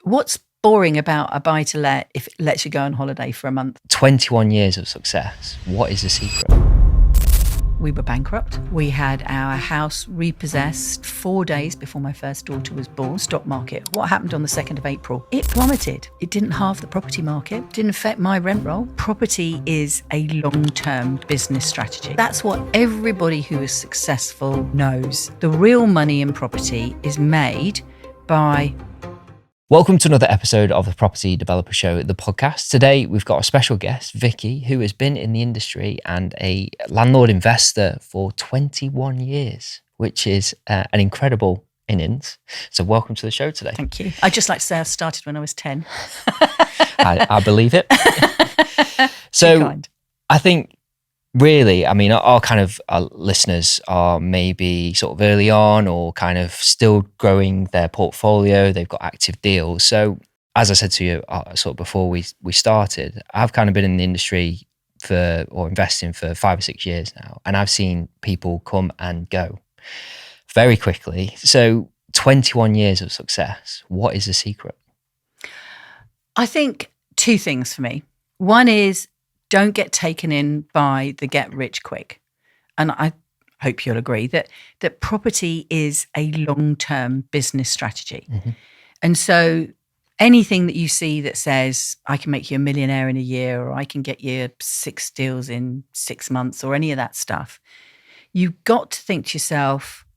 What's boring about a buy-to-let if it lets you go on holiday for a month? 21 years of success. What is the secret? We were bankrupt. We had our house repossessed 4 days before my first daughter was born. Stock market. What happened on the 2nd of April? It plummeted. It didn't halve the property market. Didn't affect my rent roll. Property is a long-term business strategy. That's what everybody who is successful knows. The real money in property is made by... Welcome to another episode of the Property Developer Show, the podcast. Today, we've got a special guest, Vicki, who has been in the industry and a landlord investor for 21 years, which is an incredible innings. So welcome to the show today. Thank you. I'd just like to say I started when I was 10. I believe it. So kind. I think really, our listeners are maybe sort of early on or kind of still growing their portfolio. They've got active deals. So as I said to you sort of before we started, I've kind of been in the industry or investing for 5 or 6 years now. And I've seen people come and go very quickly. So 21 years of success, what is the secret? I think 2 things for me. One is, don't get taken in by the get rich quick. And I hope you'll agree that property is a long-term business strategy. Mm-hmm. And so anything that you see that says, I can make you a millionaire in a year, or I can get you 6 deals in 6 months, or any of that stuff, you've got to think to yourself,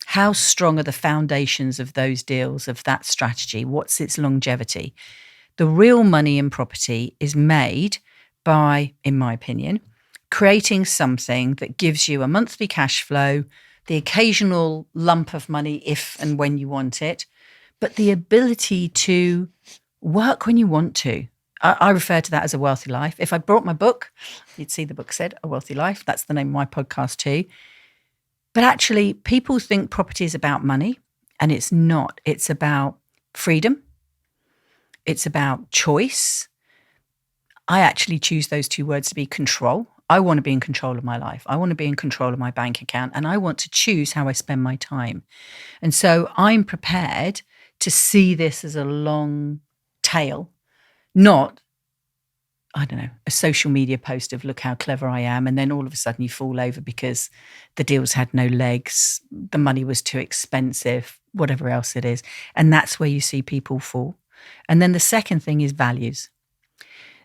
how strong are the foundations of those deals, of that strategy? What's its longevity? The real money in property is made by, in my opinion, creating something that gives you a monthly cash flow, the occasional lump of money if and when you want it, but the ability to work when you want to. I refer to that as a wealthy life. If I brought my book, you'd see the book said A Wealthy Life. That's the name of my podcast too. But actually, people think property is about money, and it's not. It's about freedom. It's about choice. I actually choose those 2 words to be control. I want to be in control of my life. I want to be in control of my bank account, and I want to choose how I spend my time. And so I'm prepared to see this as a long tail, not, a social media post of look how clever I am. And then all of a sudden you fall over because the deals had no legs, the money was too expensive, whatever else it is. And that's where you see people fall. And then the second thing is values.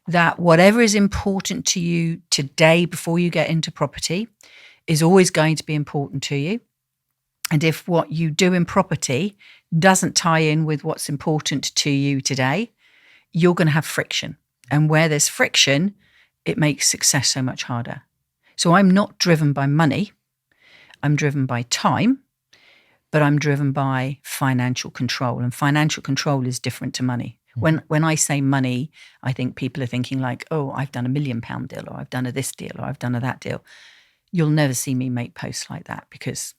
That whatever is important to you today before you get into property is always going to be important to you. And if what you do in property doesn't tie in with what's important to you today, you're going to have friction. And where there's friction, it makes success so much harder. So I'm not driven by money. I'm driven by time, but I'm driven by financial control. And financial control is different to money. When I say money, I think people are thinking like, oh, I've done £1 million deal, or I've done a this deal, or I've done a that deal. You'll never see me make posts like that, because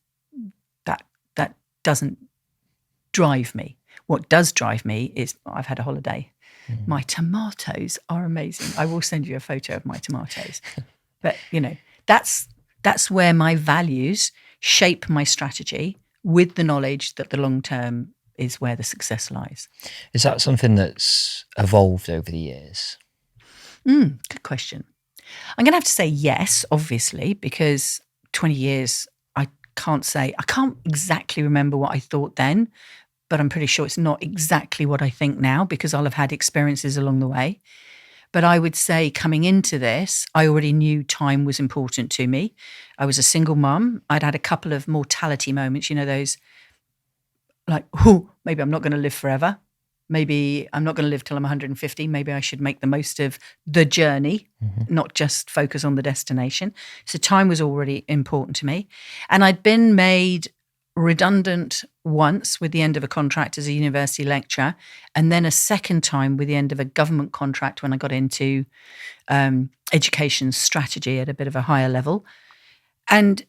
that doesn't drive me. What does drive me is I've had a holiday. Mm. My tomatoes are amazing. I will send you a photo of my tomatoes. But, that's where my values shape my strategy, with the knowledge that the long term is where the success lies. Is that something that's evolved over the years? Good question. I'm going to have to say yes, obviously, because 20 years, I can't exactly remember what I thought then, but I'm pretty sure it's not exactly what I think now, because I'll have had experiences along the way. But I would say coming into this, I already knew time was important to me. I was a single mum. I'd had a couple of mortality moments, those like, maybe I'm not going to live forever. Maybe I'm not going to live till I'm 150. Maybe I should make the most of the journey, not just focus on the destination. So time was already important to me. And I'd been made redundant once with the end of a contract as a university lecturer, and then a second time with the end of a government contract when I got into education strategy at a bit of a higher level. And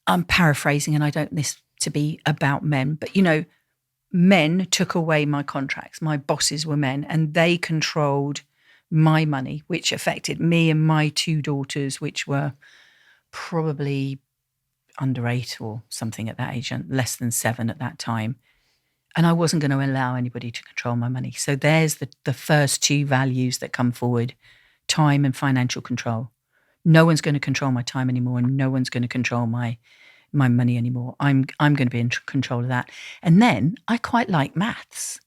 I'm paraphrasing, and I don't this to be about men, but men took away my contracts. My bosses were men, and they controlled my money, which affected me and my 2 daughters, which were probably under 8 or something at that age, and less than 7 at that time. And I wasn't going to allow anybody to control my money. So there's the first two values that come forward: time and financial control. No one's going to control my time anymore, and no one's going to control my money anymore. I'm going to be in control of that. And then I quite like maths.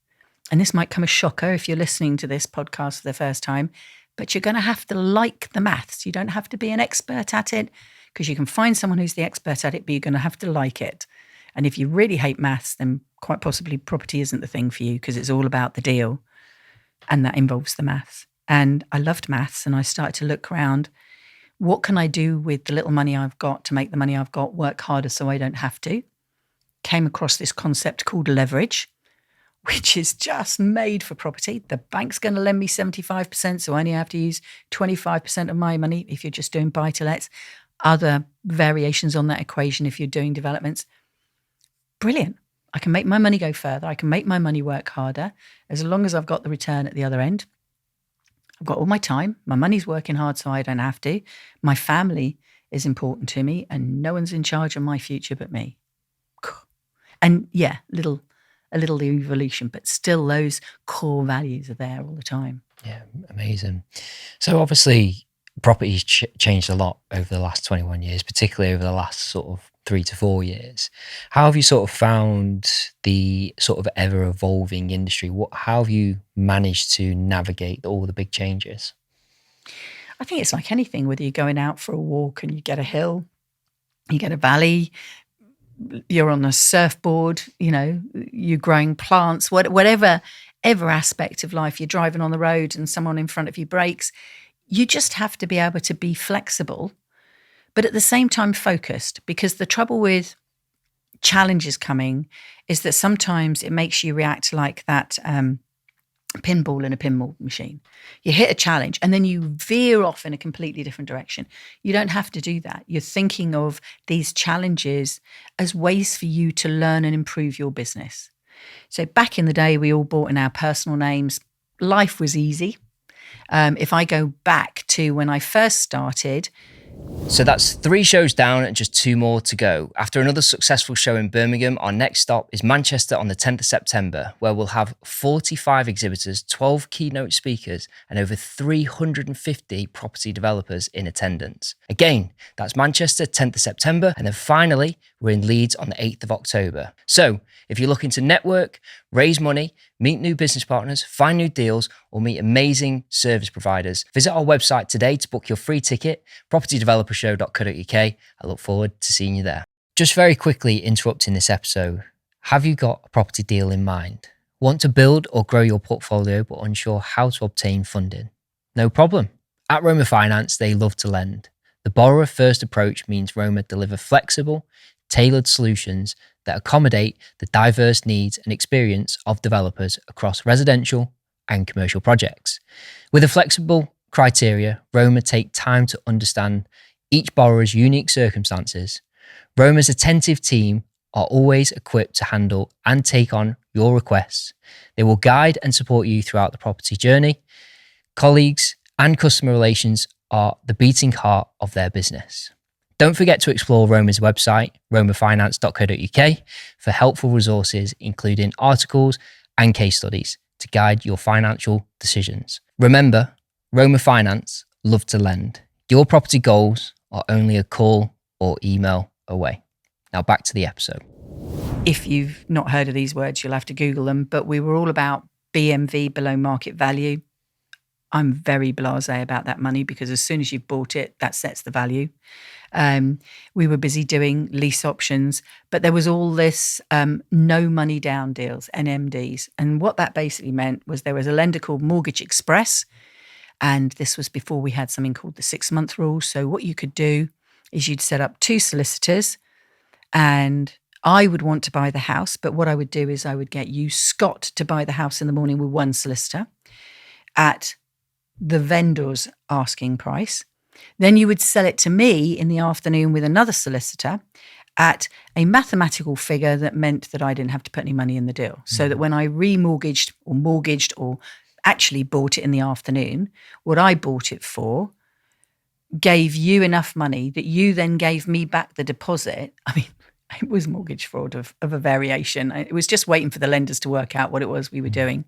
And this might come as a shocker if you're listening to this podcast for the first time, but you're going to have to like the maths. You don't have to be an expert at it, because you can find someone who's the expert at it, but you're going to have to like it. And if you really hate maths, then quite possibly property isn't the thing for you, because it's all about the deal, and that involves the maths. And I loved maths, and I started to look around. What can I do with the little money I've got to make the money I've got work harder so I don't have to? Came across this concept called leverage, which is just made for property. The bank's going to lend me 75%, so I only have to use 25% of my money if you're just doing buy-to-lets. Other variations on that equation if you're doing developments. Brilliant. I can make my money go further. I can make my money work harder as long as I've got the return at the other end. I've got all my time. My money's working hard so I don't have to. My family is important to me, and no one's in charge of my future but me. And yeah, a little evolution, but still those core values are there all the time. Yeah, amazing. So obviously property's changed a lot over the last 21 years, particularly over the last sort of 3 to 4 years. How have you sort of found the sort of ever evolving industry? How have you managed to navigate all the big changes? I think it's like anything, whether you're going out for a walk and you get a hill, you get a valley, you're on a surfboard, you're growing plants, whatever aspect of life, you're driving on the road and someone in front of you brakes. You just have to be able to be flexible, but at the same time focused, because the trouble with challenges coming is that sometimes it makes you react like that pinball in a pinball machine. You hit a challenge and then you veer off in a completely different direction. You don't have to do that. You're thinking of these challenges as ways for you to learn and improve your business. So back in the day, we all bought in our personal names. Life was easy. If I go back to when I first started. So that's 3 shows down and just 2 more to go. After another successful show in Birmingham, our next stop is Manchester on the 10th of September, where we'll have 45 exhibitors, 12 keynote speakers, and over 350 property developers in attendance. Again, that's Manchester, 10th of September, and then finally, we're in Leeds on the 8th of October. So if you're looking to network, raise money, meet new business partners, find new deals, or meet amazing service providers, visit our website today to book your free ticket, propertydevelopershow.co.uk. I look forward to seeing you there. Just very quickly interrupting this episode, have you got a property deal in mind? Want to build or grow your portfolio but unsure how to obtain funding? No problem. At Roma Finance, they love to lend. The borrower-first approach means Roma deliver flexible, tailored solutions that accommodate the diverse needs and experience of developers across residential and commercial projects. With a flexible criteria, Roma take time to understand each borrower's unique circumstances. Roma's attentive team are always equipped to handle and take on your requests. They will guide and support you throughout the property journey. Colleagues and customer relations are the beating heart of their business. Don't forget to explore Roma's website, romafinance.co.uk, for helpful resources, including articles and case studies to guide your financial decisions. Remember, Roma Finance love to lend. Your property goals are only a call or email away. Now back to the episode. If you've not heard of these words, you'll have to Google them, but we were all about BMV, below market value. I'm very blasé about that money, because as soon as you've bought it, that sets the value. We were busy doing lease options, but there was all this no money down deals, NMDs. And what that basically meant was there was a lender called Mortgage Express, and this was before we had something called the 6-month rule. So what you could do is you'd set up 2 solicitors, and I would want to buy the house, but what I would do is I would get you, Scott, to buy the house in the morning with 1 solicitor at the vendor's asking price. Then you would sell it to me in the afternoon with another solicitor at a mathematical figure that meant that I didn't have to put any money in the deal. So that when I remortgaged or mortgaged or actually bought it in the afternoon, what I bought it for gave you enough money that you then gave me back the deposit. I mean, It was mortgage fraud of a variation. It was just waiting for the lenders to work out what it was we were doing.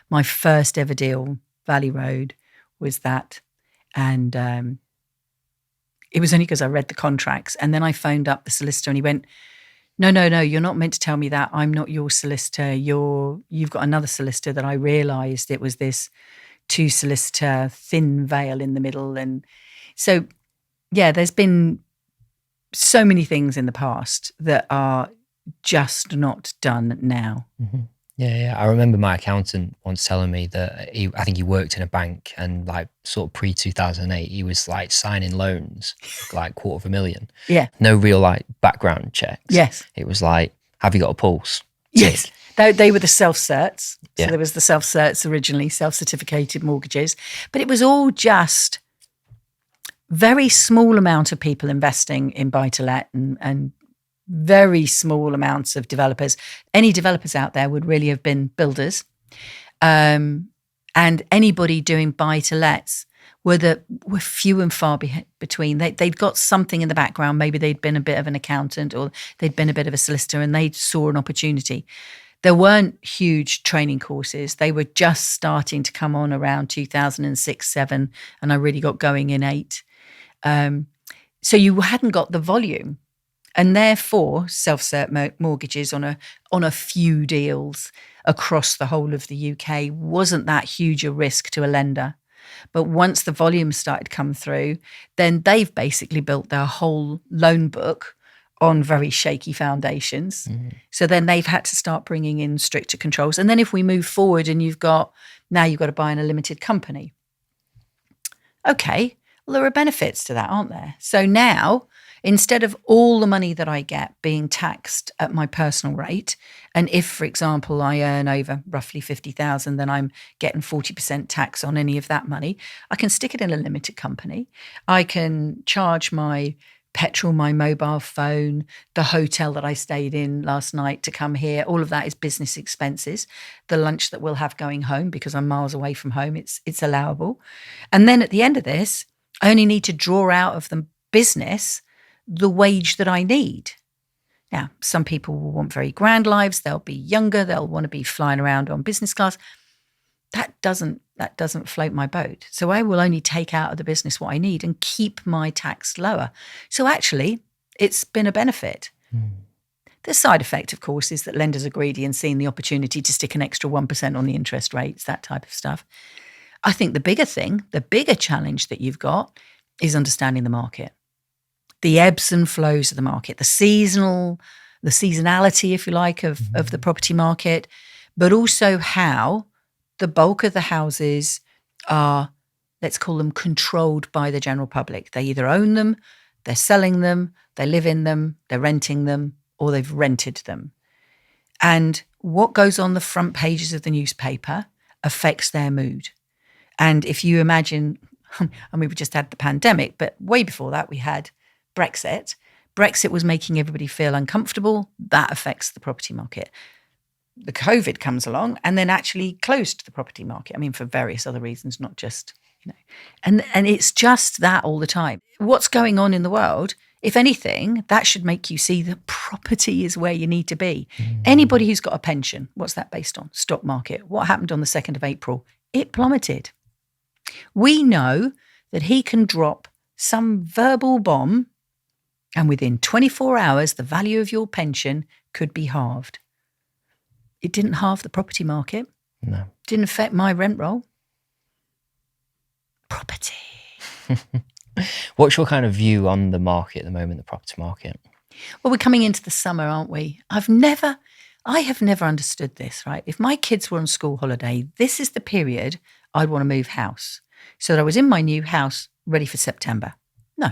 My first ever deal, Valley Road, was that. And it was only because I read the contracts. And then I phoned up the solicitor and he went, no, you're not meant to tell me that. I'm not your solicitor. You've got another solicitor. That I realised it was this 2-solicitor thin veil in the middle. And so, yeah, there's been so many things in the past that are just not done now. Mm-hmm. Yeah. I remember my accountant once telling me that I think he worked in a bank, and like sort of pre-2008, he was like signing loans like $250,000. Yeah. No real like background checks. Yes. It was like, have you got a pulse? Yes. They were the self-certs. So Yeah. there was the self-certs originally, self-certificated mortgages. But it was all just very small amount of people investing in buy-to-let and very small amounts of developers. Any developers out there would really have been builders. And anybody doing buy-to-lets were few and far between. They'd got something in the background. Maybe they'd been a bit of an accountant or they'd been a bit of a solicitor and they saw an opportunity. There weren't huge training courses. They were just starting to come on around 2006, 7, and I really got going in 8. So you hadn't got the volume. And therefore, self-cert mortgages on a few deals across the whole of the UK wasn't that huge a risk to a lender. But once the volume started to come through, then they've basically built their whole loan book on very shaky foundations. Mm. So then they've had to start bringing in stricter controls. And then if we move forward and you've got to buy in a limited company. Okay, well, there are benefits to that, aren't there? So now, instead of all the money that I get being taxed at my personal rate, and if, for example, I earn over roughly 50,000, then I'm getting 40% tax on any of that money, I can stick it in a limited company. I can charge my petrol, my mobile phone, the hotel that I stayed in last night to come here. All of that is business expenses. The lunch that we'll have going home because I'm miles away from home, it's allowable. And then at the end of this, I only need to draw out of the business the wage that I need. Now, some people will want very grand lives. They'll be younger. They'll want to be flying around on business class. That doesn't float my boat. So I will only take out of the business what I need and keep my tax lower. So actually, it's been a benefit. Mm. The side effect, of course, is that lenders are greedy and seeing the opportunity to stick an extra 1% on the interest rates, that type of stuff. I think the bigger challenge that you've got is understanding the market. The ebbs and flows of the market, the seasonality, if you like, of the property market, but also how the bulk of the houses are, let's call them, controlled by the general public. They either own them, they're selling them, they live in them, they're renting them, or they've rented them. And what goes on the front pages of the newspaper affects their mood. And if you imagine, we just had the pandemic, but way before that we had Brexit. Brexit was making everybody feel uncomfortable. That affects the property market. The COVID comes along and then actually closed the property market. I mean, for various other reasons, not just, and it's just that all the time. What's going on in the world, if anything, that should make you see that property is where you need to be. Mm. Anybody who's got a pension, what's that based on? Stock market. What happened on the 2nd of April? It plummeted. We know that he can drop some verbal bomb and within 24 hours, the value of your pension could be halved. It didn't halve the property market. No. Didn't affect my rent roll. Property. What's your kind of view on the market at the moment, the property market? Well, we're coming into the summer, aren't we? I have never understood this, right? If my kids were on school holiday, this is the period I'd want to move house. So that I was in my new house ready for September. No.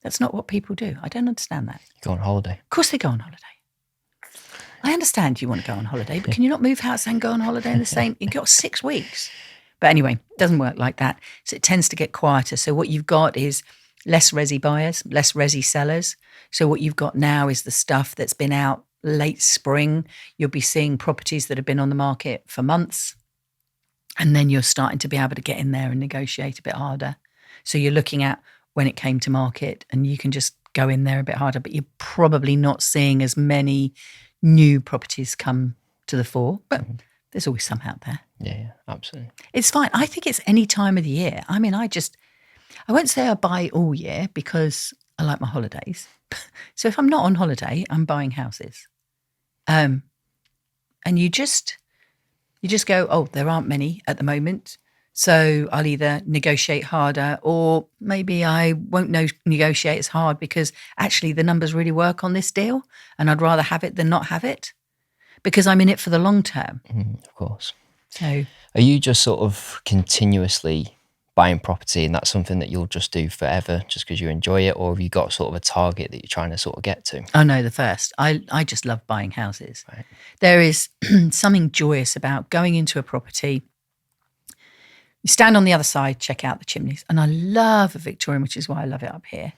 That's not what people do. I don't understand that. Go on holiday. Of course they go on holiday. I understand you want to go on holiday, but can you not move house and go on holiday in the same? You've got 6 weeks. But anyway, it doesn't work like that. So it tends to get quieter. So what you've got is less resi buyers, less resi sellers. So what you've got now is the stuff that's been out late spring. You'll be seeing properties that have been on the market for months. And then you're starting to be able to get in there and negotiate a bit harder. So you're looking at when it came to market and you can just go in there a bit harder, but you're probably not seeing as many new properties come to the fore. But there's always some out there. Yeah, absolutely. It's fine. I think it's any time of the year. I mean, I won't say I buy all year because I like my holidays. So if I'm not on holiday, I'm buying houses. And you just go, oh, there aren't many at the moment. So I'll either negotiate harder, or maybe I won't negotiate as hard because actually the numbers really work on this deal and I'd rather have it than not have it because I'm in it for the long term. Of course. So are you just sort of continuously buying property and that's something that you'll just do forever just because you enjoy it, or have you got sort of a target that you're trying to sort of get to? Oh no, the first. I just love buying houses. Right. There is something joyous about going into a property. You stand on the other side, check out the chimneys. And I love a Victorian, which is why I love it up here.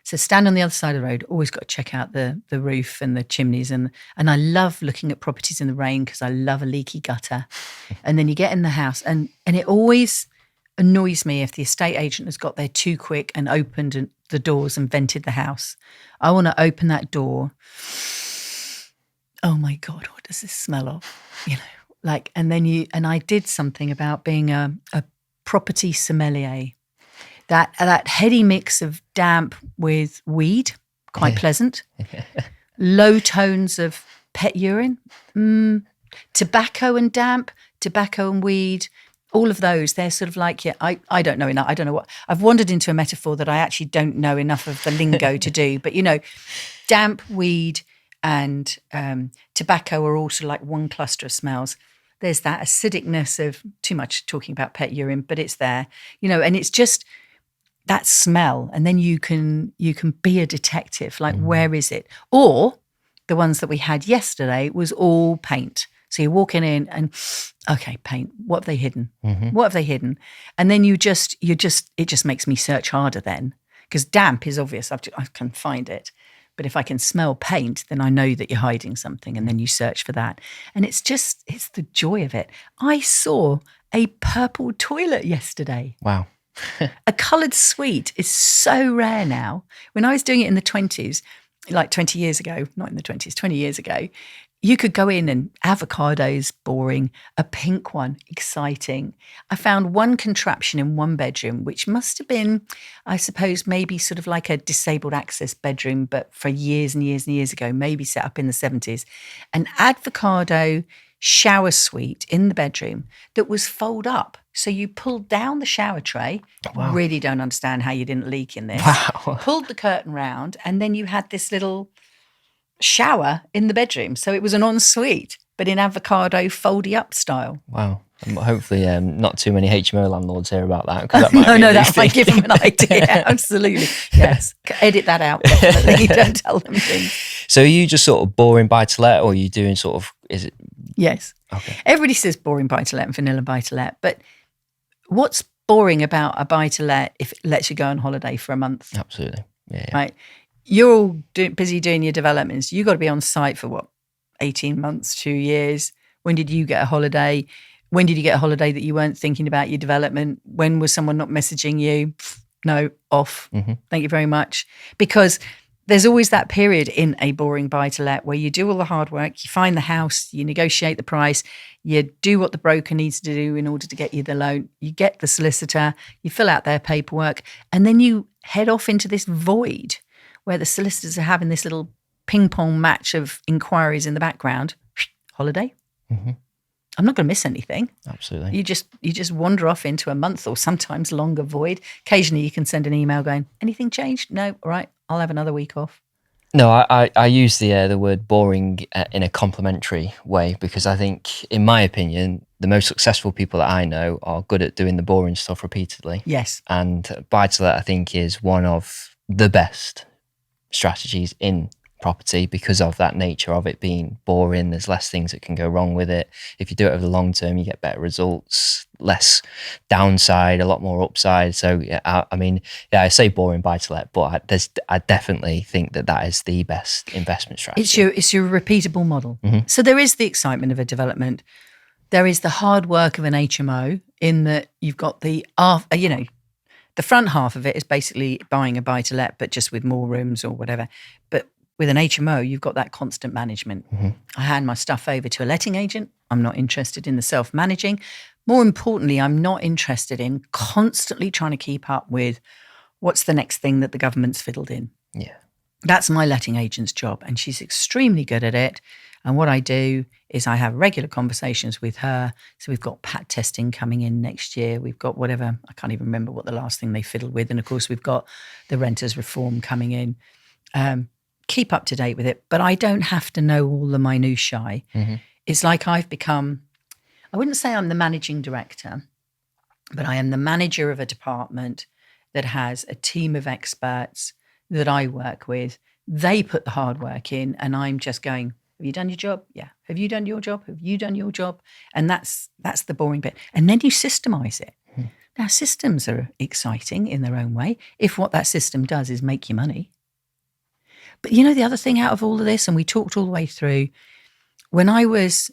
So stand on the other side of the road, always got to check out the roof and the chimneys. And I love looking at properties in the rain because I love a leaky gutter. And then you get in the house and it always annoys me if the estate agent has got there too quick and opened the doors and vented the house. I want to open that door. Oh my God, what does this smell of? And I did something about being a property sommelier. That heady mix of damp with weed, quite pleasant. Low tones of pet urine, tobacco and damp, tobacco and weed. All of those, they're sort of like, I don't know enough. I don't know what. I've wandered into a metaphor that I actually don't know enough of the lingo to do. But, damp, weed and tobacco are all sort of like one cluster of smells. There's that acidicness of too much talking about pet urine, but it's there, and it's just that smell. And then you can be a detective, like, where is it? Or the ones that we had yesterday was all paint. So you're walking in and, okay, paint, what have they hidden? What have they hidden? And then it just makes me search harder then, because damp is obvious. I can find it. But if I can smell paint, then I know that you're hiding something, and then you search for that. And it's the joy of it. I saw a purple toilet yesterday. Wow. A coloured suite is so rare now. When I was doing it in the 20s, like 20 years ago, not in the 20s, 20 years ago, you could go in and avocados, boring, a pink one, exciting. I found one contraption in one bedroom, which must have been, I suppose, maybe sort of like a disabled access bedroom, but for years and years and years ago, maybe set up in the 70s, an avocado shower suite in the bedroom that was fold up. So you pulled down the shower tray. Wow. Really don't understand how you didn't leak in this. Wow. Pulled the curtain round, and then you had this little shower in the bedroom. So it was an ensuite, but in avocado foldy up style. Wow. Hopefully not too many HMO landlords hear about that. That might that might give them an idea. Absolutely. Yes. Edit that out, definitely. Don't tell them things. So are you just sort of boring buy-to-let, or are you doing sort of, is it? Yes. Okay. Everybody says boring buy-to-let and vanilla buy-to-let, but what's boring about a buy-to-let if it lets you go on holiday for a month? Absolutely. Yeah. Right. You're all busy doing your developments. You've got to be on site for 18 months, 2 years. When did you get a holiday? When did you get a holiday that you weren't thinking about your development? When was someone not messaging you? No, off. Thank you very much. Because there's always that period in a boring buy-to-let where you do all the hard work, you find the house, you negotiate the price, you do what the broker needs to do in order to get you the loan, you get the solicitor, you fill out their paperwork, and then you head off into this void where the solicitors are having this little ping pong match of inquiries in the background. Holiday. I'm not going to miss anything. Absolutely. You just wander off into a month or sometimes longer void. Occasionally you can send an email going, anything changed? No, all right, I'll have another week off. No, I use the word boring in a complimentary way, because I think, in my opinion, the most successful people that I know are good at doing the boring stuff repeatedly. Yes. And buy-to-let, I think, is one of the best strategies in property because of that nature of it being boring. There's less things that can go wrong with it. If you do it over the long term, you get better results, less downside, a lot more upside. So yeah, I say boring buy-to-let, but I definitely think that is the best investment strategy. It's your repeatable model. So there is the excitement of a development. There is the hard work of an HMO in that you've got the The front half of it is basically buying a buy-to-let, but just with more rooms or whatever. But with an HMO, you've got that constant management. I hand my stuff over to a letting agent. I'm not interested in the self-managing. More importantly, I'm not interested in constantly trying to keep up with what's the next thing that the government's fiddled in. Yeah. That's my letting agent's job, and she's extremely good at it. And what I do is I have regular conversations with her. So we've got PAT testing coming in next year. We've got whatever, I can't even remember what the last thing they fiddled with. And of course, we've got the renters reform coming in. Keep up to date with it, but I don't have to know all the minutiae. It's like I've become, I wouldn't say I'm the managing director, but I am the manager of a department that has a team of experts that I work with. They put the hard work in, and I'm just going, have you done your job? Yeah. Have you done your job? Have you done your job? And that's the boring bit. And then you systemize it. Now, systems are exciting in their own way if what that system does is make you money. But you know, the other thing out of all of this, and we talked all the way through, when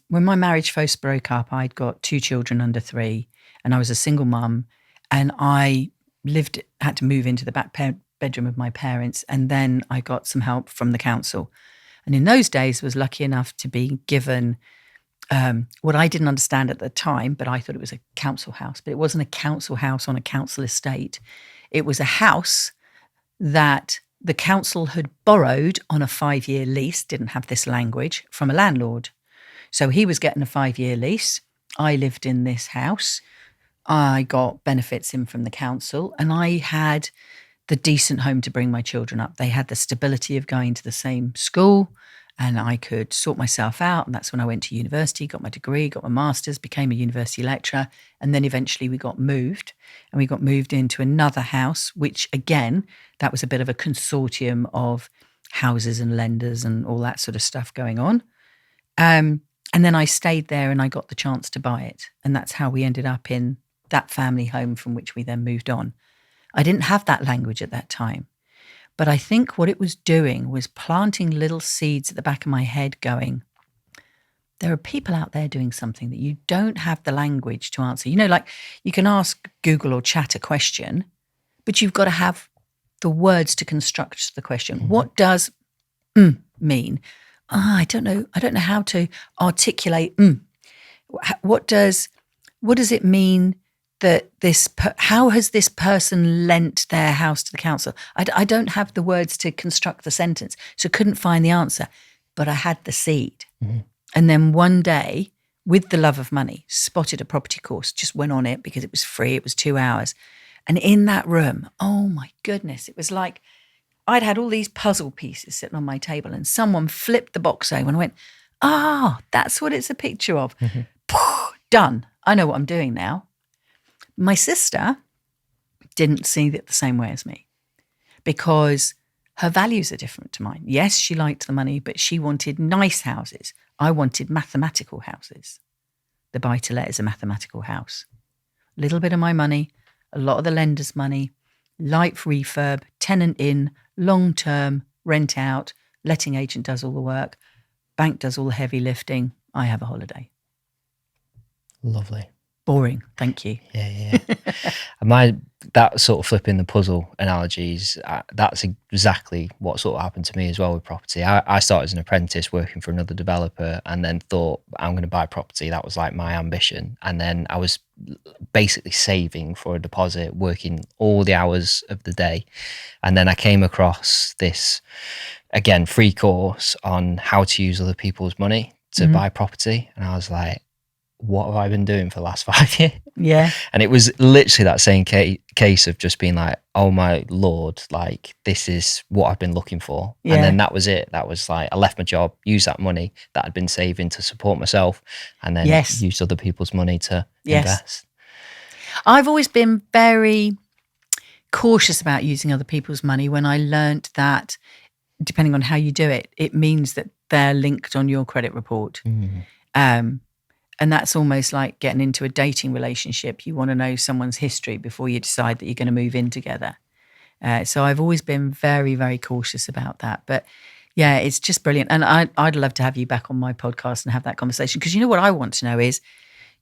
my marriage first broke up, I'd got 2 children under 3, and I was a single mum, and I had to move into the back bedroom of my parents, and then I got some help from the council. And in those days, was lucky enough to be given what I didn't understand at the time, but I thought it was a council house. But it wasn't a council house on a council estate. It was a house that the council had borrowed on a 5-year lease, didn't have this language, from a landlord. So he was getting a 5-year lease. I lived in this house. I got benefits in from the council, and I had the decent home to bring my children up. They had the stability of going to the same school, and I could sort myself out. And that's when I went to university, got my degree, got my master's, became a university lecturer. And then eventually we got moved, and we got moved into another house, which again, that was a bit of a consortium of houses and lenders and all that sort of stuff going on. And then I stayed there, and I got the chance to buy it. And that's how we ended up in that family home from which we then moved on. I didn't have that language at that time. But I think what it was doing was planting little seeds at the back of my head going, there are people out there doing something that you don't have the language to answer. You know, like you can ask Google or chat a question, but you've got to have the words to construct the question. What does mean? I don't know. I don't know how to articulate. What does it mean that how has this person lent their house to the council? I don't have the words to construct the sentence, so couldn't find the answer, but I had the seed. And then one day, with the love of money, spotted a property course, just went on it because it was free. It was 2 hours. And in that room, oh my goodness, it was like I'd had all these puzzle pieces sitting on my table, and someone flipped the box over and I went, that's what it's a picture of. Done. I know what I'm doing now. My sister didn't see it the same way as me because her values are different to mine. Yes, she liked the money, but she wanted nice houses. I wanted mathematical houses. The buy-to-let is a mathematical house. A little bit of my money, a lot of the lender's money, light refurb, tenant in, long-term, rent out, letting agent does all the work, bank does all the heavy lifting. I have a holiday. Lovely. Boring, thank you. Yeah. That sort of flipping the puzzle analogies, that's exactly what sort of happened to me as well with property. I started as an apprentice working for another developer, and then thought, I'm going to buy property. That was like my ambition. And then I was basically saving for a deposit, working all the hours of the day. And then I came across this, again, free course on how to use other people's money to buy property. And I was like, what have I been doing for the last 5 years? Yeah. And it was literally that same case of just being like, oh my Lord, like this is what I've been looking for. Yeah. And then that was it. That was like, I left my job, used that money that I'd been saving to support myself, and then used other people's money to invest. I've always been very cautious about using other people's money when I learnt that depending on how you do it, it means that they're linked on your credit report. And that's almost like getting into a dating relationship. You want to know someone's history before you decide that you're going to move in together. So I've always been very, very cautious about that. But yeah, it's just brilliant. And I'd love to have you back on my podcast and have that conversation. Because you know what I want to know is,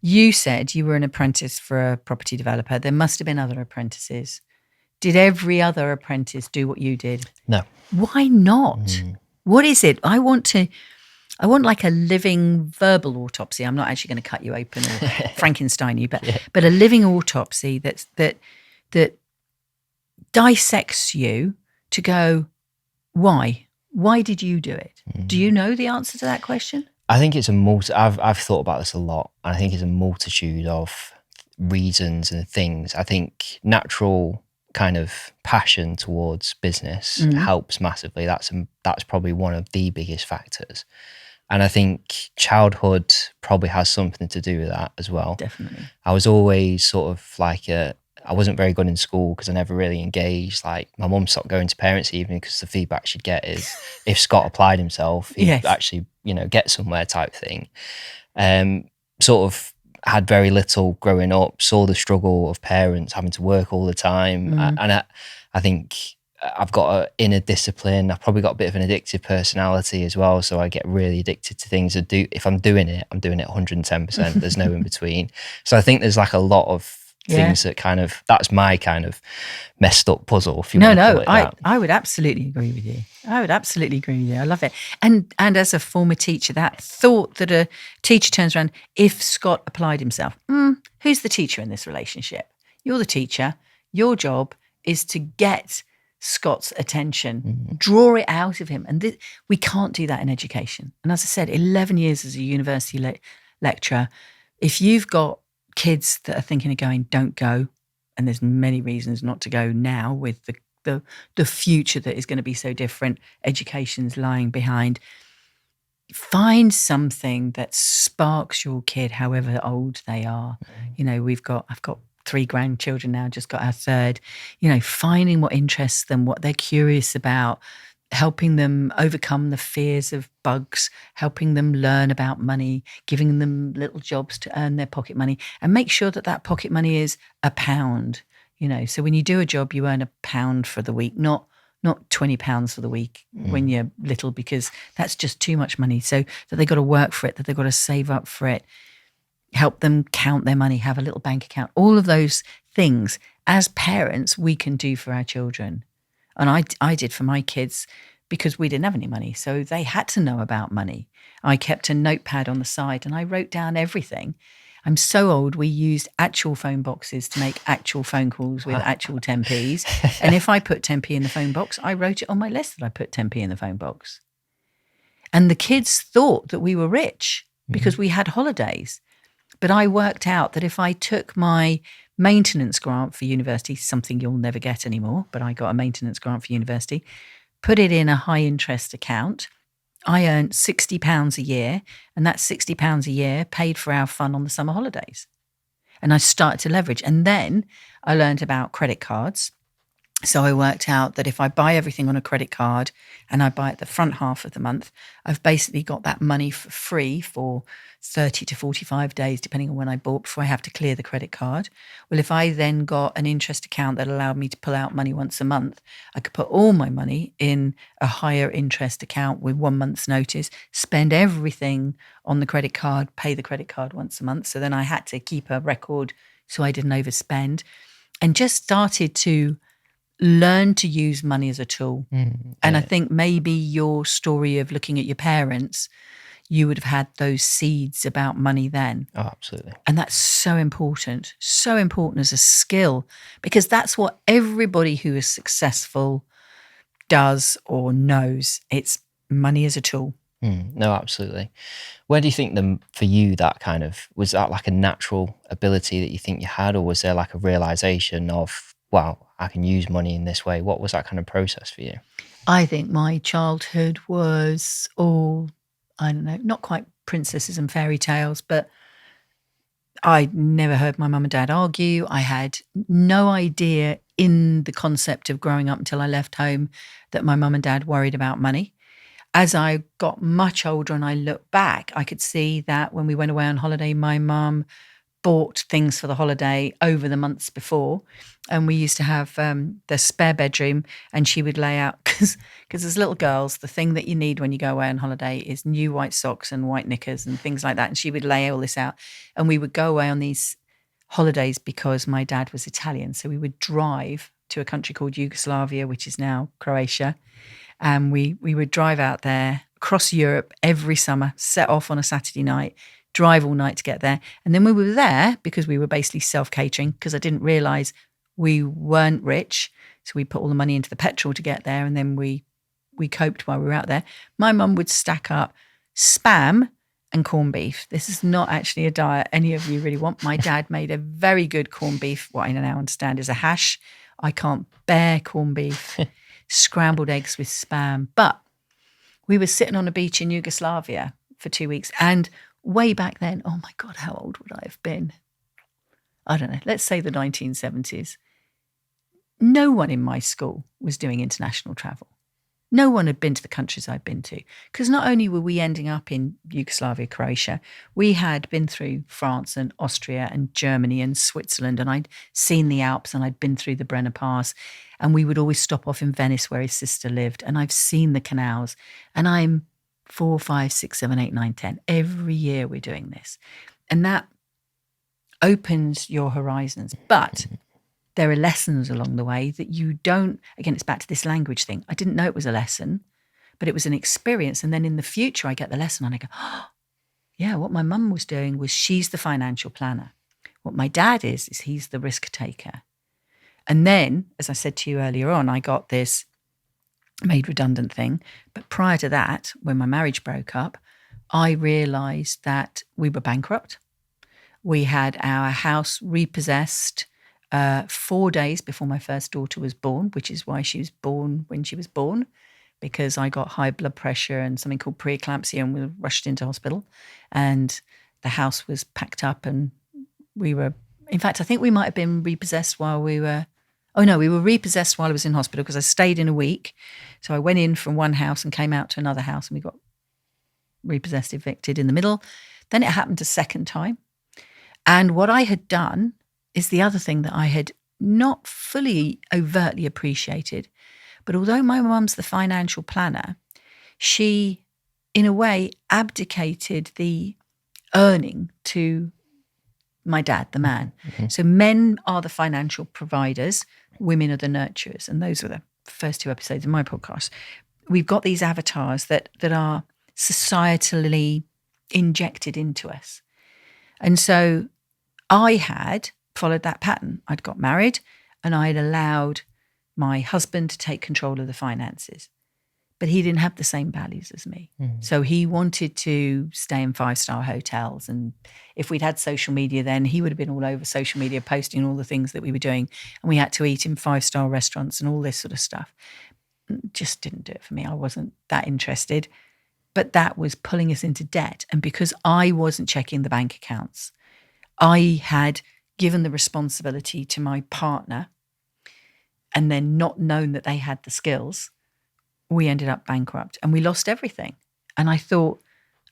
you said you were an apprentice for a property developer. There must have been other apprentices. Did every other apprentice do what you did? No. Why not? What is it? I want like a living verbal autopsy. I'm not actually going to cut you open or Frankenstein you, but a living autopsy that dissects you to go, why? Why did you do it? Do you know the answer to that question? I think it's I've thought about this a lot, and I think it's a multitude of reasons and things. I think natural kind of passion towards business helps massively. That's probably one of the biggest factors. And I think childhood probably has something to do with that as well. Definitely. I was always sort of like I wasn't very good in school because I never really engaged. Like my mum stopped going to parents' evening because the feedback she'd get is if Scott applied himself, he'd actually, get somewhere type thing. Sort of had very little growing up, saw the struggle of parents having to work all the time. And I think I've got an inner discipline. I've probably got a bit of an addictive personality as well. So I get really addicted to things. If I'm doing it 110%. There's no in between. So I think there's like a lot of things that that's my kind of messed up puzzle, if you want to call it that. I would absolutely agree with you. I love it. And as a former teacher, that thought that a teacher turns around, if Scott applied himself, who's the teacher in this relationship? You're the teacher. Your job is to get Scott's attention, draw it out of him. And we can't do that in education. And as I said, 11 years as a university lecturer, if you've got kids that are thinking of going, don't go, and there's many reasons not to go now with the future that is going to be so different, education's lying behind. Find something that sparks your kid, however old they are. I've got 3 grandchildren now, just got our 3rd, finding what interests them, what they're curious about, helping them overcome the fears of bugs, helping them learn about money, giving them little jobs to earn their pocket money, and make sure that pocket money is £1. So when you do a job, you earn £1 for the week, not £20 for the week when you're little, because that's just too much money. So that they've got to work for it, that they've got to save up for it. Help them count their money, have a little bank account. All of those things, as parents, we can do for our children. And I did for my kids because we didn't have any money. So they had to know about money. I kept a notepad on the side and I wrote down everything. I'm so old, we used actual phone boxes to make actual phone calls with actual 10p's. And if I put 10p in the phone box, I wrote it on my list that I put 10p in the phone box. And the kids thought that we were rich because we had holidays. But I worked out that if I took my maintenance grant for university, something you'll never get anymore, but I got a maintenance grant for university, put it in a high interest account, I earned £60 a year, and that £60 a year paid for our fun on the summer holidays. And I started to leverage. And then I learned about credit cards. So I worked out that if I buy everything on a credit card and I buy it the front half of the month, I've basically got that money for free for 30 to 45 days, depending on when I bought, before I have to clear the credit card. Well, if I then got an interest account that allowed me to pull out money once a month, I could put all my money in a higher interest account with 1 month's notice, spend everything on the credit card, pay the credit card once a month. So then I had to keep a record so I didn't overspend, and just started to learn to use money as a tool. And I think maybe your story of looking at your parents, you would have had those seeds about money then. Oh, absolutely. And that's so important as a skill, because that's what everybody who is successful does or knows. It's money as a tool. No, absolutely. Where do you think for you, was that like a natural ability that you think you had, or was there like a realization of, wow, I can use money in this way? What was that kind of process for you? I think my childhood was all, I don't know, not quite princesses and fairy tales, but I never heard my mum and dad argue. I had no idea in the concept of growing up until I left home that my mum and dad worried about money. As I got much older and I look back, I could see that when we went away on holiday, my mum bought things for the holiday over the months before, and we used to have the spare bedroom, and she would lay out, because as little girls, the thing that you need when you go away on holiday is new white socks and white knickers and things like that, and she would lay all this out, and we would go away on these holidays because my dad was Italian, so we would drive to a country called Yugoslavia, which is now Croatia. And we would drive out there across Europe every summer, set off on a Saturday night, drive all night to get there. And then we were there because we were basically self-catering, because I didn't realise we weren't rich. So we put all the money into the petrol to get there, and then we coped while we were out there. My mum would stack up Spam and corned beef. This is not actually a diet any of you really want. My dad made a very good corned beef, what I now understand is a hash. I can't bear corned beef. Scrambled eggs with Spam. But we were sitting on a beach in Yugoslavia for 2 weeks. And way back then, oh my God, how old would I have been? I don't know, let's say the 1970s. No one in my school was doing international travel. No one had been to the countries I'd been to, because not only were we ending up in Yugoslavia, Croatia, we had been through France and Austria and Germany and Switzerland, and I'd seen the Alps and I'd been through the Brenner Pass, and we would always stop off in Venice where his sister lived, and I've seen the canals, and I'm 4, 5, 6, 7, 8, 9, 10. Every year we're doing this, and that opens your horizons. But there are lessons along the way that you don't, again, it's back to this language thing. I didn't know it was a lesson, but it was an experience. And then in the future, I get the lesson and I go, oh, yeah, what my mum was doing was she's the financial planner. What my dad is he's the risk taker. And then, as I said to you earlier on, I got this made redundant thing. But prior to that, when my marriage broke up, I realised that we were bankrupt. We had our house repossessed 4 days before my first daughter was born, which is why she was born when she was born, because I got high blood pressure and something called preeclampsia and we were rushed into hospital, and the house was packed up, and we were, in fact, I think we might have been repossessed while we were, we were repossessed while I was in hospital, because I stayed in a week. So I went in from one house and came out to another house, and we got repossessed, evicted in the middle. Then it happened a second time. And what I had done is the other thing that I had not fully overtly appreciated. But although my mum's the financial planner, she, in a way, abdicated the earning to my dad, the man. Mm-hmm. So men are the financial providers, women are the nurturers. And those were the first 2 episodes of my podcast. We've got these avatars that are societally injected into us. And so I had followed that pattern. I'd got married and I'd allowed my husband to take control of the finances. But he didn't have the same values as me. Mm. So he wanted to stay in 5-star hotels. And if we'd had social media then, he would have been all over social media posting all the things that we were doing. And we had to eat in 5-star restaurants and all this sort of stuff. Just didn't do it for me. I wasn't that interested. But that was pulling us into debt. And because I wasn't checking the bank accounts, I had given the responsibility to my partner and then not known that they had the skills, we ended up bankrupt and we lost everything. And I thought,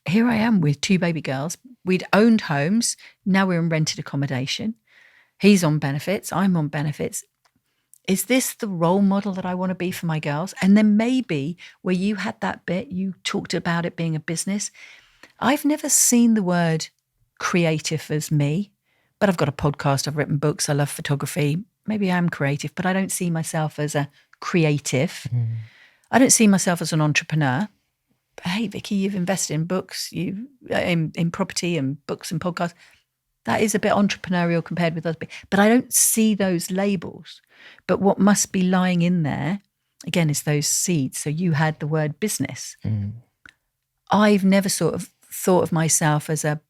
here I am with 2 baby girls. We'd owned homes. Now we're in rented accommodation. He's on benefits. I'm on benefits. Is this the role model that I want to be for my girls? And then maybe where you had that bit, you talked about it being a business. I've never seen the word creative as me. But I've got a podcast, I've written books, I love photography. Maybe I'm creative, but I don't see myself as a creative. Mm. I don't see myself as an entrepreneur. But hey, Vicki, you've invested in books, in property and books and podcasts. That is a bit entrepreneurial compared with other people. But I don't see those labels. But what must be lying in there, again, is those seeds. So you had the word business. Mm. I've never sort of thought of myself as a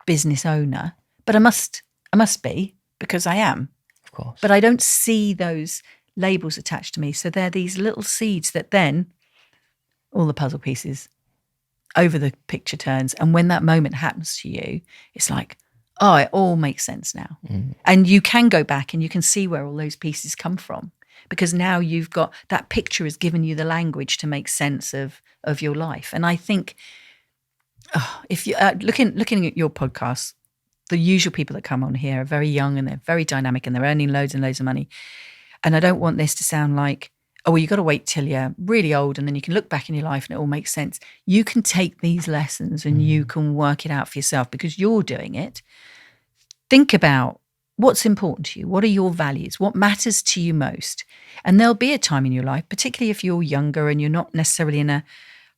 business owner, but I must be, because I am. Of course. But I don't see those labels attached to me. So they're these little seeds that then all the puzzle pieces over the picture turns. And when that moment happens to you, it's like, oh, it all makes sense now. Mm. And you can go back and you can see where all those pieces come from, because now you've got, that picture has given you the language to make sense of your life. And I think, if you looking at your podcast, the usual people that come on here are very young and they're very dynamic and they're earning loads and loads of money. And I don't want this to sound like, oh, well, you've got to wait till you're really old and then you can look back in your life and it all makes sense. You can take these lessons and you can work it out for yourself because you're doing it. Think about what's important to you? What are your values? What matters to you most? And there'll be a time in your life, particularly if you're younger and you're not necessarily in a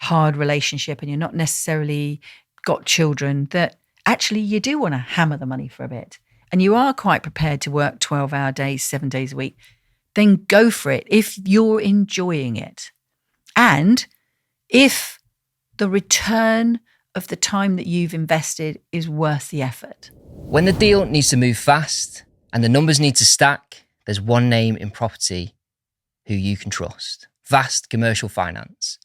hard relationship and you're not necessarily got children, that actually you do want to hammer the money for a bit. And you are quite prepared to work 12-hour days, 7 days a week. Then go for it if you're enjoying it. And if the return of the time that you've invested is worth the effort. When the deal needs to move fast and the numbers need to stack, there's one name in property who you can trust: Vast Commercial Finance.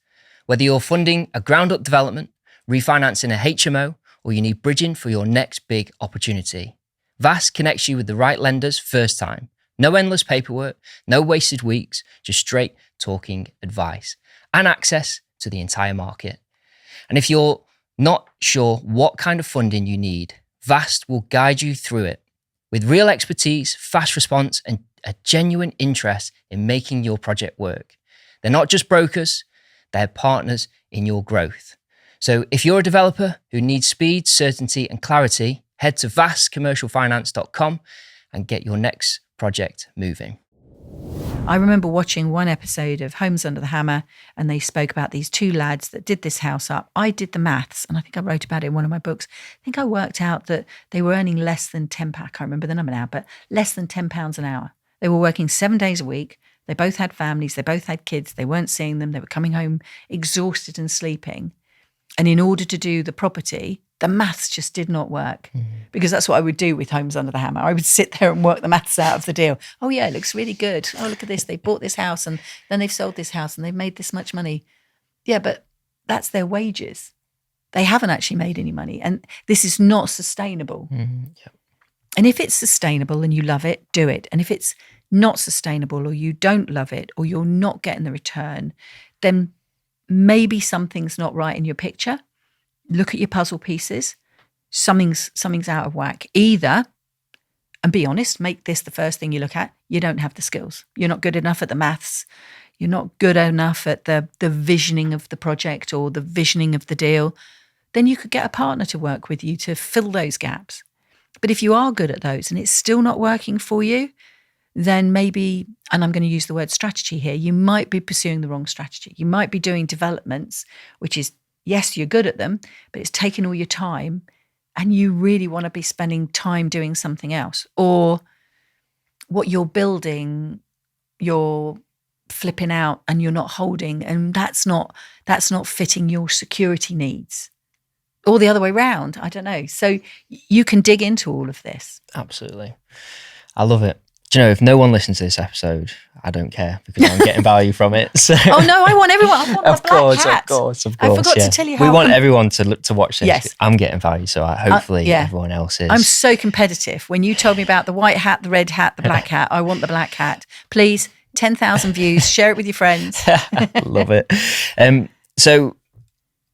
Whether you're funding a ground-up development, refinancing a HMO, or you need bridging for your next big opportunity, Vast connects you with the right lenders first time. No endless paperwork, no wasted weeks, just straight talking advice and access to the entire market. And if you're not sure what kind of funding you need, Vast will guide you through it with real expertise, fast response, and a genuine interest in making your project work. They're not just brokers, they're partners in your growth. So if you're a developer who needs speed, certainty, and clarity, head to vastcommercialfinance.com and get your next project moving. I remember watching one episode of Homes Under the Hammer, and they spoke about these two lads that did this house up. I did the maths, and I think I wrote about it in one of my books. I think I worked out that they were earning less than £10. I can't remember the number now, but less than £10 an hour. They were working 7 days a week. They both had families. They both had kids. They weren't seeing them. They were coming home exhausted and sleeping. And in order to do the property, the maths just did not work, because that's what I would do with Homes Under the Hammer. I would sit there and work the maths out of the deal. Oh yeah, it looks really good. Oh, look at this. They bought this house and then they've sold this house and they've made this much money. Yeah, but that's their wages. They haven't actually made any money. And this is not sustainable. Yep. And if it's sustainable and you love it, do it. And if it's not sustainable or you don't love it or you're not getting the return, then maybe something's not right in your picture. Look at your puzzle pieces. Something's out of whack. Either, and be honest, make this the first thing you look at, you don't have the skills. You're not good enough at the maths. You're not good enough at the visioning of the project or the visioning of the deal. Then you could get a partner to work with you to fill those gaps. But if you are good at those and it's still not working for you, then maybe, and I'm going to use the word strategy here, you might be pursuing the wrong strategy. You might be doing developments, which is, yes, you're good at them, but it's taking all your time and you really want to be spending time doing something else. Or what you're building, you're flipping out and you're not holding, and that's not fitting your security needs. Or the other way around, I don't know. So you can dig into all of this. Absolutely. I love it. Do you know, if no one listens to this episode, I don't care, because I'm getting value from it. So. Oh no, I want everyone. I want Of the black course. I forgot to tell you how we want everyone to watch this. Yes. I'm getting value, so hopefully everyone else is. I'm so competitive. When you told me about the white hat, the red hat, the black hat, I want the black hat. Please, 10,000 views, share it with your friends. Love it. So,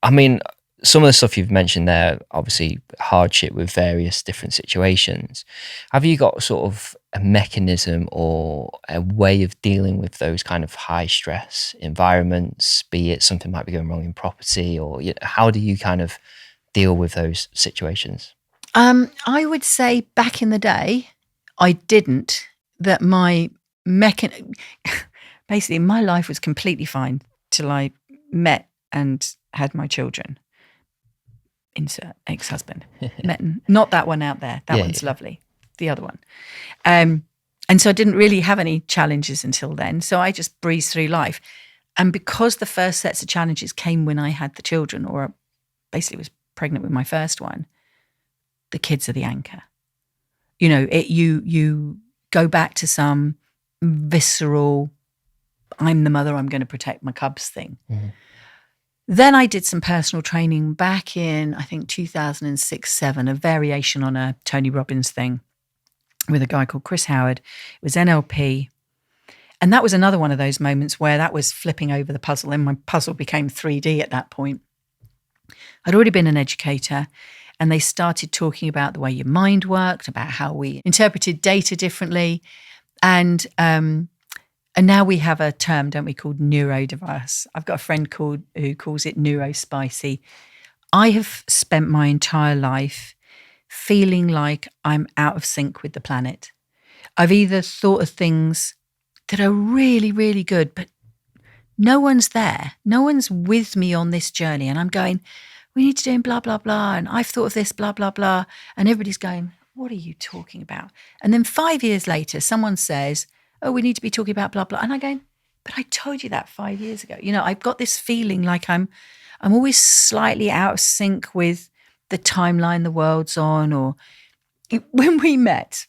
I mean, some of the stuff you've mentioned there, obviously hardship with various different situations. Have you got sort of a mechanism or a way of dealing with those kind of high stress environments, be it something might be going wrong in property, or how do you kind of deal with those situations? I would say back in the day, I didn't, that basically my life was completely fine till I met and had my children. Insert ex-husband. Not that one out there. That one's lovely. The other one. And so I didn't really have any challenges until then. So I just breezed through life. And because the first sets of challenges came when I had the children, or basically was pregnant with my first one, the kids are the anchor. You know, you go back to some visceral, I'm the mother, I'm going to protect my cubs thing. Mm-hmm. Then I did some personal training back in, I think, 2006-07, a variation on a Tony Robbins thing with a guy called Chris Howard. It was NLP. And that was another one of those moments where that was flipping over the puzzle, and my puzzle became 3D at that point. I'd already been an educator, and they started talking about the way your mind worked, about how we interpreted data differently. And now we have a term, don't we, called neurodiverse. I've got a friend who calls it neurospicy. I have spent my entire life feeling like I'm out of sync with the planet. I've either thought of things that are really, really good, but no one's there. No one's with me on this journey. And I'm going, we need to do blah, blah, blah. And I've thought of this, blah, blah, blah. And everybody's going, what are you talking about? And then 5 years later, someone says, oh, we need to be talking about blah, blah. And I'm going, but I told you that 5 years ago. I've got this feeling like I'm always slightly out of sync with the timeline the world's on. Or when we met,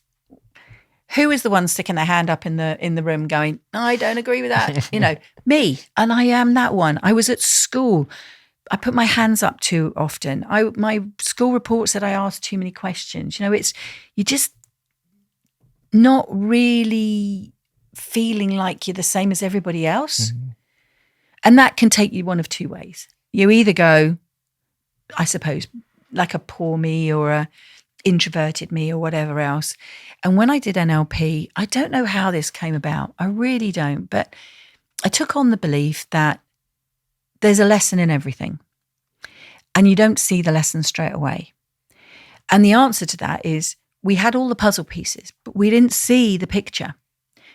who was the one sticking their hand up in the room going, I don't agree with that? Me. And I am that one. I was at school. I put my hands up too often. My school report said I asked too many questions. You're just not really feeling like you're the same as everybody else. Mm-hmm. And that can take you one of two ways. You either go, I suppose, like a poor me or a introverted me or whatever else. And when I did NLP, I don't know how this came about. I really don't. But I took on the belief that there's a lesson in everything. And you don't see the lesson straight away. And the answer to that is we had all the puzzle pieces, but we didn't see the picture.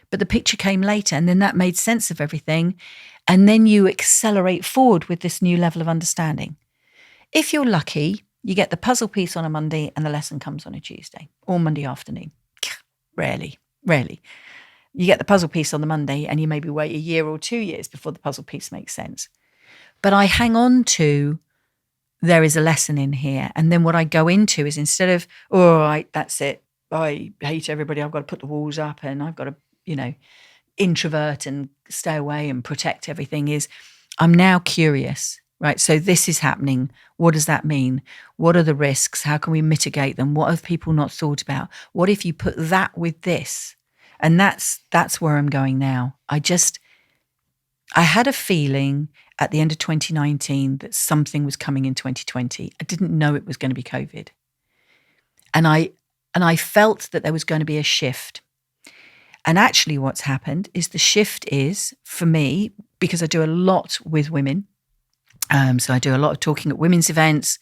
But the picture came later, and then that made sense of everything. And then you accelerate forward with this new level of understanding. If you're lucky, you get the puzzle piece on a Monday and the lesson comes on a Tuesday or Monday afternoon. Rarely. You get the puzzle piece on the Monday and you maybe wait a year or 2 years before the puzzle piece makes sense. But I hang on to, there is a lesson in here. And then what I go into is, instead of, all right, that's it, I hate everybody, I've got to put the walls up and I've got to, introvert and stay away and protect everything, is I'm now curious. Right, so this is happening. What does that mean? What are the risks? How can we mitigate them? What have people not thought about? What if you put that with this? And that's where I'm going now. I had a feeling at the end of 2019 that something was coming in 2020. I didn't know it was going to be COVID. And I felt that there was going to be a shift. And actually what's happened is the shift is, for me, because I do a lot with women, so I do a lot of talking at women's events,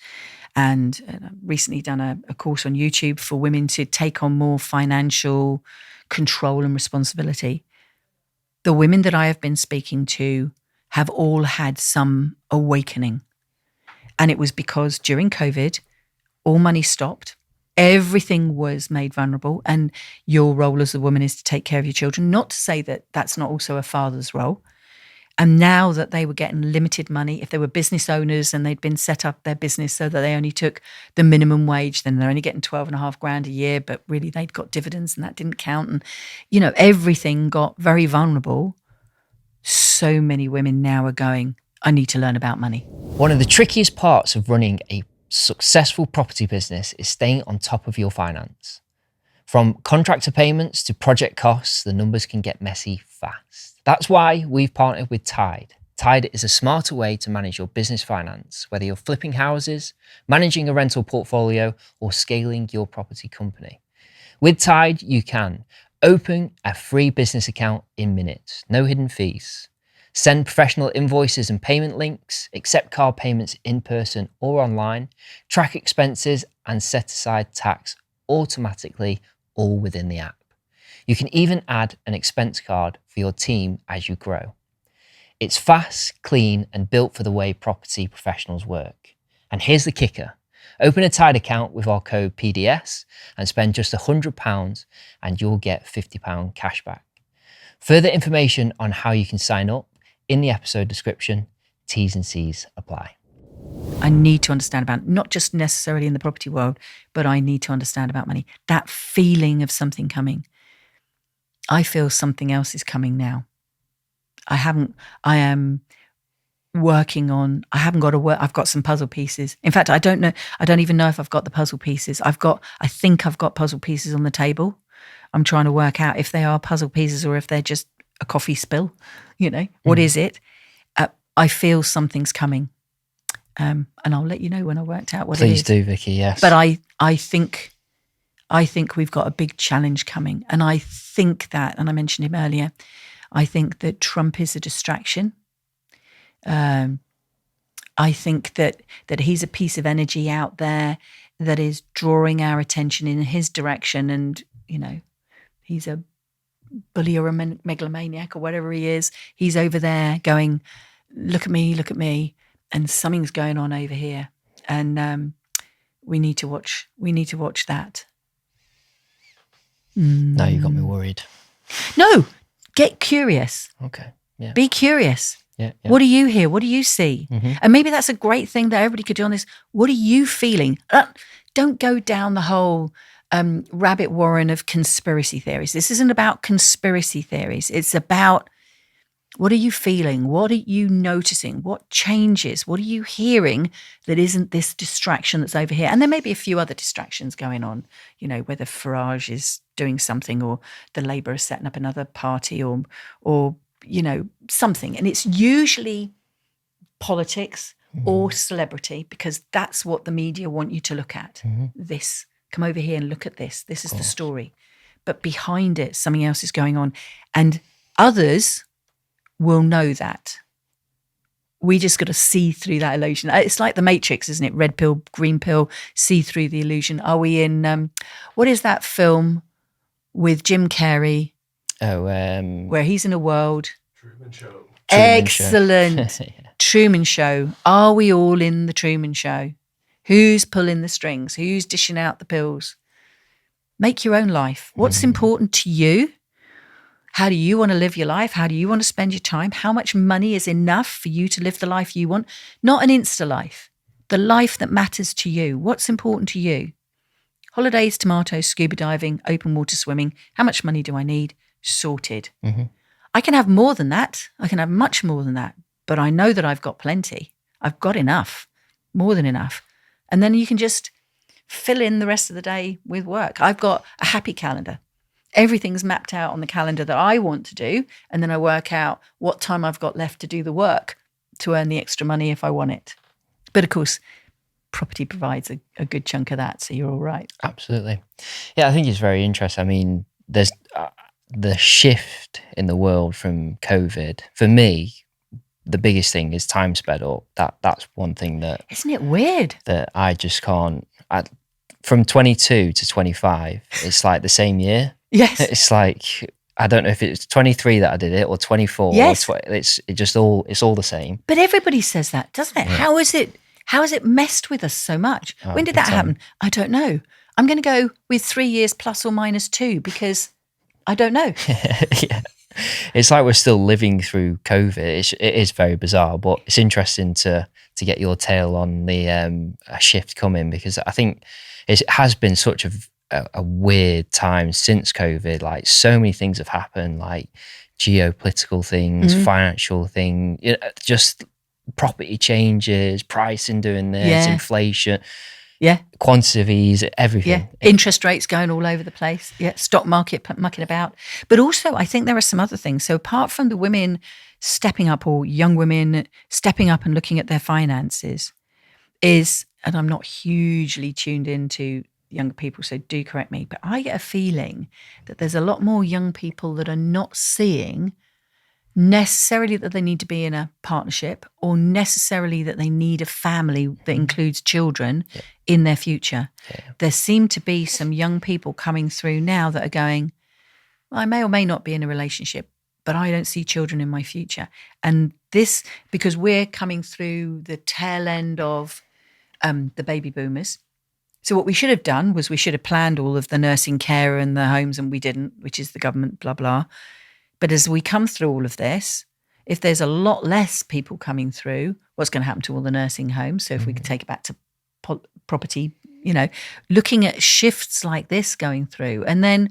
and I've recently done a course on YouTube for women to take on more financial control and responsibility. The women that I have been speaking to have all had some awakening. And it was because during COVID, all money stopped. Everything was made vulnerable. And your role as a woman is to take care of your children. Not to say that that's not also a father's role. And now that they were getting limited money, if they were business owners and they'd been set up their business so that they only took the minimum wage, then they're only getting 12.5 grand a year, but really they'd got dividends and that didn't count. And, everything got very vulnerable. So many women now are going, I need to learn about money. One of the trickiest parts of running a successful property business is staying on top of your finance. From contractor payments to project costs, the numbers can get messy fast. That's why we've partnered with Tide. Tide is a smarter way to manage your business finance, whether you're flipping houses, managing a rental portfolio, or scaling your property company. With Tide, you can open a free business account in minutes, no hidden fees, send professional invoices and payment links, accept card payments in person or online, track expenses, and set aside tax automatically, all within the app. You can even add an expense card for your team as you grow. It's fast, clean, and built for the way property professionals work. And here's the kicker. Open a Tide account with our code PDS and spend just £100 and you'll get £50 cash back. Further information on how you can sign up in the episode description. T's and C's apply. I need to understand about, not just necessarily in the property world, but I need to understand about money. That feeling of something coming. I feel something else is coming now. I haven't got to work. I've got some puzzle pieces. In fact, I don't even know if I've got the puzzle pieces. I think I've got puzzle pieces on the table. I'm trying to work out if they are puzzle pieces or if they're just a coffee spill. What is it? I feel something's coming. And I'll let you know when I worked out what it is. Please do, Vicki, yes. But I think we've got a big challenge coming. And I think that, and I mentioned him earlier, I think that Trump is a distraction. I think that he's a piece of energy out there that is drawing our attention in his direction. And, he's a bully or a megalomaniac or whatever he is. He's over there going, look at me, and something's going on over here, and we need to watch that. Now you got me worried. No, get curious. Okay. Yeah. Be curious. Yeah. What do you hear? What do you see? Mm-hmm. And maybe that's a great thing that everybody could do on this. What are you feeling? Don't go down the whole rabbit warren of conspiracy theories. This isn't about conspiracy theories. It's about, what are you feeling? What are you noticing? What changes? What are you hearing that isn't this distraction that's over here? And there may be a few other distractions going on, whether Farage is doing something, or the Labour is setting up another party, or something. And it's usually politics or celebrity, because that's what the media want you to look at. This, come over here and look at this. This is the story. But behind it, something else is going on. And others will know that. We just got to see through that illusion. It's like the Matrix, isn't it? Red pill, green pill, see through the illusion. Are we in, what is that film with Jim Carrey? Where he's in a world. Truman Show. Excellent. Show. Truman Show. Are we all in the Truman Show? Who's pulling the strings? Who's dishing out the pills? Make your own life. What's important to you? How do you want to live your life? How do you want to spend your time? How much money is enough for you to live the life you want? Not an Insta life. The life that matters to you. What's important to you? Holidays, tomatoes, scuba diving, open water swimming. How much money do I need? Sorted. I can have more than that. I can have much more than that. But I know that I've got plenty. I've got enough. More than enough. And then you can just fill in the rest of the day with work. I've got a happy calendar. Everything's mapped out on the calendar that I want to do. And then I work out what time I've got left to do the work to earn the extra money if I want it. But of course, property provides a good chunk of that. So you're all right. Absolutely. Yeah, I think it's very interesting. I mean, there's the shift in the world from COVID. For me, the biggest thing is time sped up. That's one thing that... Isn't it weird? That I just can't... From 22 to 25, it's like the same year. Yes. It's like, I don't know if it's 23 that I did it, or 24. Yes. Or it's all the same. But everybody says that, doesn't it? Yeah. How has it messed with us so much? When did that happen? I don't know. I'm going to go with 3 years plus or minus 2, because I don't know. Yeah. It's like we're still living through COVID. It is very bizarre, but it's interesting to get your tale on the a shift coming, because I think it has been such a weird time since COVID. Like, so many things have happened, like geopolitical things, financial things, just property changes, pricing doing this, inflation. Yeah. Quantities, everything. Yeah. Interest rates going all over the place. Yeah. Stock market mucking about. But also, I think there are some other things. So apart from the women stepping up, or young women stepping up and looking at their finances, and I'm not hugely tuned into younger people, so do correct me, but I get a feeling that there's a lot more young people that are not seeing necessarily that they need to be in a partnership, or necessarily that they need a family that includes children in their future. Yeah. There seem to be some young people coming through now that are going, I may or may not be in a relationship, but I don't see children in my future. And this, because we're coming through the tail end of the baby boomers. So what we should have done was we should have planned all of the nursing care and the homes, and we didn't, which is the government, blah, blah. But as we come through all of this, if there's a lot less people coming through, what's going to happen to all the nursing homes? So if we could take it back to property, looking at shifts like this going through, and then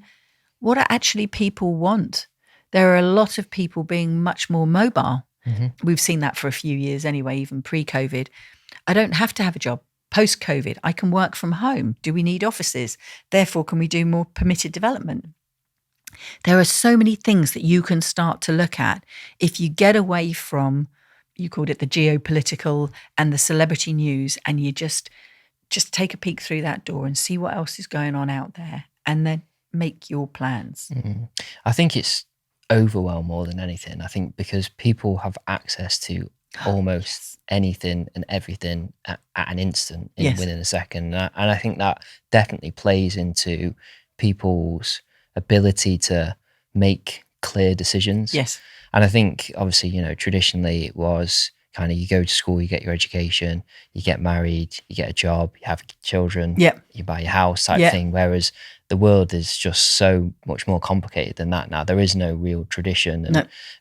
what do actually people want? There are a lot of people being much more mobile. We've seen that for a few years anyway, even pre-COVID. I don't have to have a job. Post-COVID, I can work from home. Do we need offices? Therefore, can we do more permitted development? There are so many things that you can start to look at if you get away from, you called it the geopolitical and the celebrity news, and you just take a peek through that door and see what else is going on out there, and then make your plans. I think it's overwhelm more than anything. I think because people have access to almost anything and everything at an instant, within a second. And I think that definitely plays into people's ability to make clear decisions. Yes. And I think obviously, traditionally it was kind of you go to school, you get your education, you get married, you get a job, you have children, Yep. you buy your house type Yep. thing. Whereas the world is just so much more complicated than that now. There is no real tradition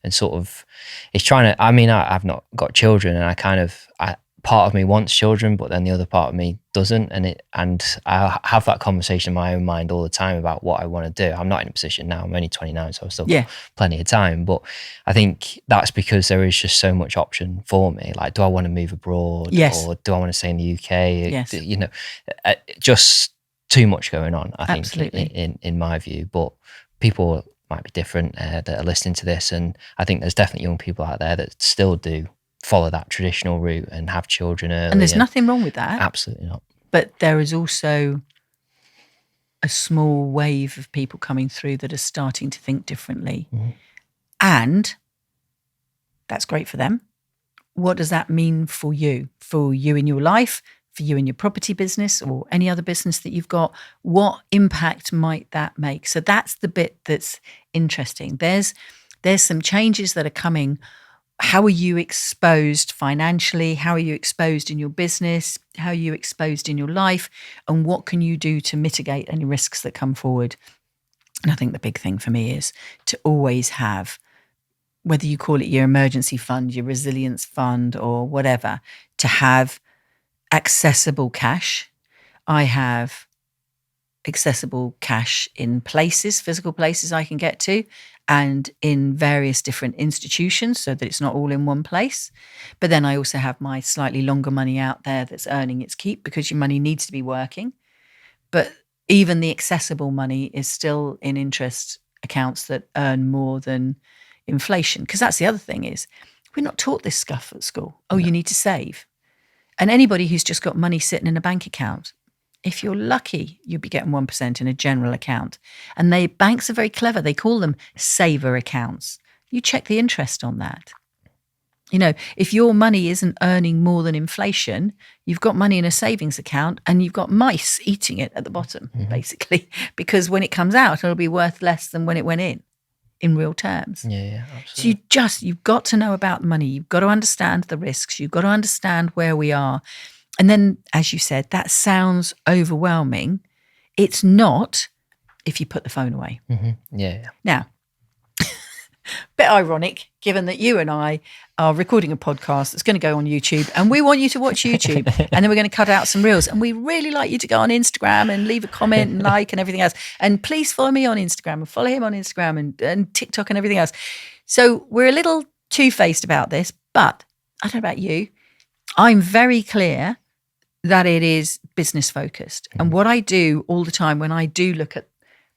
and sort of it's trying to, I've not got children and part of me wants children, but then the other part of me doesn't. And I have that conversation in my own mind all the time about what I want to do. I'm not in a position now. I'm only 29, so I've still got plenty of time. But I think that's because there is just so much option for me. Like, do I want to move abroad? Yes. Or do I want to stay in the UK? Yes. Just too much going on, I think, Absolutely. in my view. But people might be different that are listening to this. And I think there's definitely young people out there that still do follow that traditional route and have children early. And there's nothing wrong with that. Absolutely not. But there is also a small wave of people coming through that are starting to think differently. Mm-hmm. And that's great for them. What does that mean for you in your life, for you in your property business or any other business that you've got? What impact might that make? So that's the bit that's interesting. There's some changes that are coming. How are you exposed financially? How are you exposed in your business? How are you exposed in your life? And what can you do to mitigate any risks that come forward? And I think the big thing for me is to always have, whether you call it your emergency fund, your resilience fund or whatever, to have accessible cash. I have accessible cash in places, physical places I can get to, and in various different institutions so that it's not all in one place. But then I also have my slightly longer money out there that's earning its keep because your money needs to be working. But even the accessible money is still in interest accounts that earn more than inflation. Because that's the other thing is we're not taught this stuff at school. Oh, you need to save. And anybody who's just got money sitting in a bank account, if you're lucky, you'll be getting 1% in a general account. And banks are very clever. They call them saver accounts. You check the interest on that. If your money isn't earning more than inflation, you've got money in a savings account and you've got mice eating it at the bottom, basically, because when it comes out, it'll be worth less than when it went in real terms. Yeah, absolutely. So you've got to know about money. You've got to understand the risks. You've got to understand where we are. And then, as you said, that sounds overwhelming. It's not if you put the phone away. Mm-hmm. Yeah. Now, bit ironic, given that you and I are recording a podcast that's going to go on YouTube, and we want you to watch YouTube, and then we're going to cut out some reels. And we really like you to go on Instagram and leave a comment and like and everything else. And please follow me on Instagram and follow him on Instagram and TikTok and everything else. So we're a little two-faced about this, but I don't know about you. I'm very clear that it is business focused. And what I do all the time when I do look at,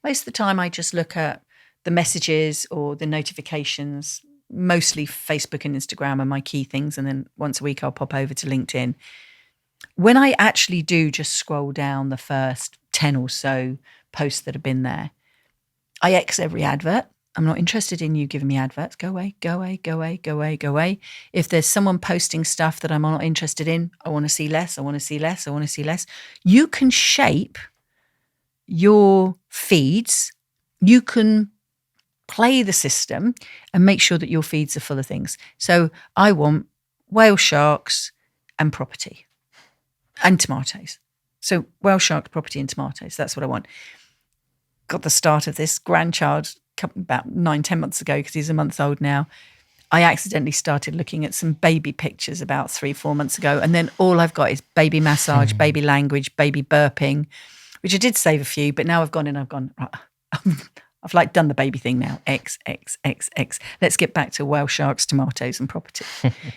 most of the time I just look at the messages or the notifications, mostly Facebook and Instagram are my key things. And then once a week I'll pop over to LinkedIn. When I actually do just scroll down the first 10 or so posts that have been there, I X every advert. I'm not interested in you giving me adverts. Go away, go away, go away, go away, go away. If there's someone posting stuff that I'm not interested in, I want to see less, I want to see less, I want to see less. You can shape your feeds. You can play the system and make sure that your feeds are full of things. So I want whale sharks and property and tomatoes. So whale sharks, property and tomatoes. That's what I want. Got the start of this grandchild about 9-10 months ago because he's a month old now. I accidentally started looking at some baby pictures about 3-4 months ago, and then all I've got is baby massage, baby language, baby burping, which I did save a few, but now I've gone. Right, I've like done the baby thing now. X. Let's get back to whale sharks, tomatoes, and property.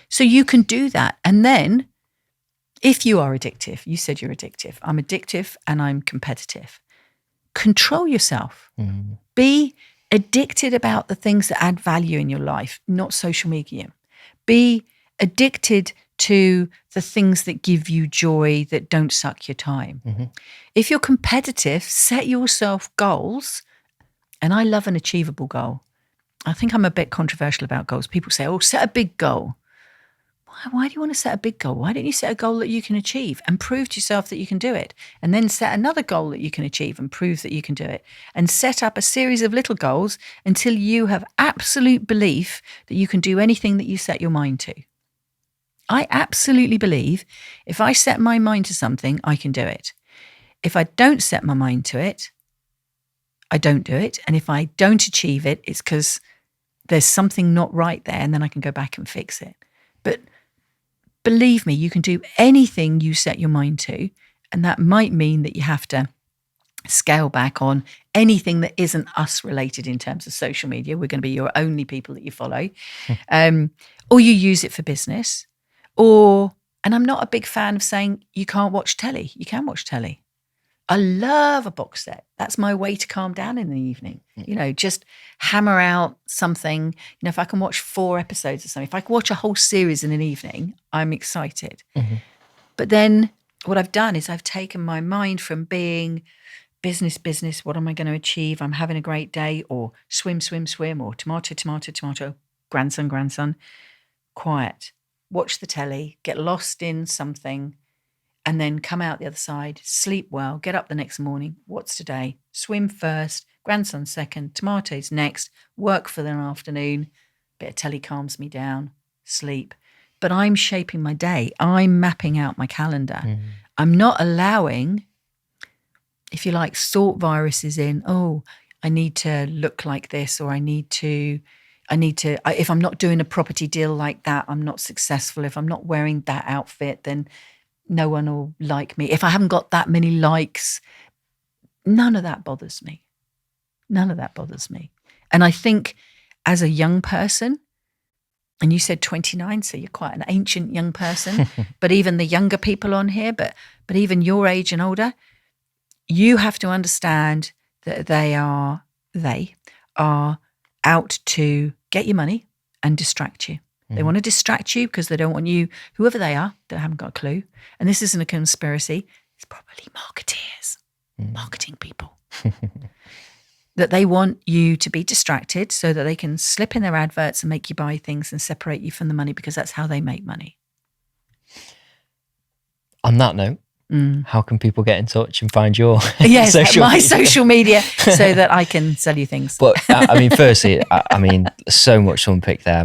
So you can do that, and then if you are addictive, you said you're addictive. I'm addictive and I'm competitive. Control yourself. Be addicted about the things that add value in your life, not social media. Be addicted to the things that give you joy, that don't suck your time. If you're competitive, set yourself goals. And I love an achievable goal. I think I'm a bit controversial about goals. People say, oh, set a big goal. Why do you want to set a big goal? Why don't you set a goal that you can achieve and prove to yourself that you can do it? And then set another goal that you can achieve and prove that you can do it. And set up a series of little goals until you have absolute belief that you can do anything that you set your mind to. I absolutely believe if I set my mind to something, I can do it. If I don't set my mind to it, I don't do it. And if I don't achieve it, it's because there's something not right there, and then I can go back and fix it. But believe me, you can do anything you set your mind to, and that might mean that you have to scale back on anything that isn't us related in terms of social media. We're going to be your only people that you follow, or you use it for business, and I'm not a big fan of saying you can't watch telly. You can watch telly. I love a box set. That's my way to calm down in the evening. Just hammer out something. If I can watch 4 episodes or something, if I can watch a whole series in an evening, I'm excited. Mm-hmm. But then what I've done is I've taken my mind from being business, what am I going to achieve? I'm having a great day, or swim, or tomato, grandson, quiet. Watch the telly, get lost in something, and then come out the other side, sleep well, get up the next morning. What's today? Swim first, grandson second, tomatoes next, work for the afternoon, bit of telly calms me down, sleep. But I'm shaping my day. I'm mapping out my calendar. Mm. I'm not allowing, if you like, thought viruses in, I need to look like this, or I need to, if I'm not doing a property deal like that, I'm not successful. If I'm not wearing that outfit, then no one will like me. If I haven't got that many likes, none of that bothers me. And I think as a young person, and you said 29, so you're quite an ancient young person, but even the younger people on here, but even your age and older, you have to understand that they are out to get your money and distract you. They want to distract you because they don't want you, whoever they are, they haven't got a clue. And this isn't a conspiracy. It's probably marketeers, marketing people. That they want you to be distracted so that they can slip in their adverts and make you buy things and separate you from the money, because that's how they make money. On that note, how can people get in touch and find your social media so that I can sell you things? But firstly, so much to unpick there.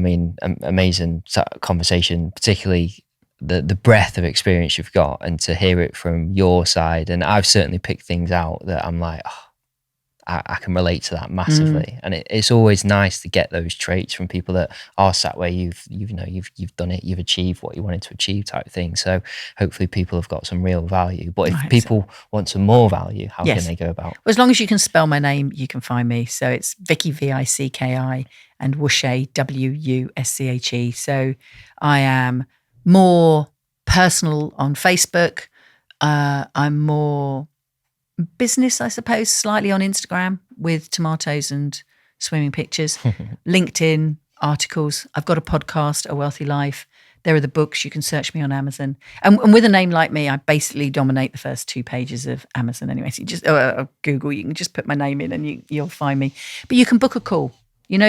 Amazing conversation, particularly the breadth of experience you've got, and to hear it from your side. And I've certainly picked things out that I'm like, I can relate to that massively. And it's always nice to get those traits from people that are sat where you've done it, you've achieved what you wanted to achieve type thing. So hopefully people have got some real value. But if people want some more value, how can they go about? Well, as long as you can spell my name, you can find me. So it's Vicki, Vicki, and Wusche, Wusche. So I am more personal on Facebook. I'm more business, I suppose, slightly on Instagram with tomatoes and swimming pictures. LinkedIn, articles. I've got a podcast, A Wealthy Life. There are the books. You can search me on Amazon. And with a name like me, I basically dominate the first 2 pages of Amazon anyway. So you just Google, you can just put my name in and you'll find me. But you can book a call.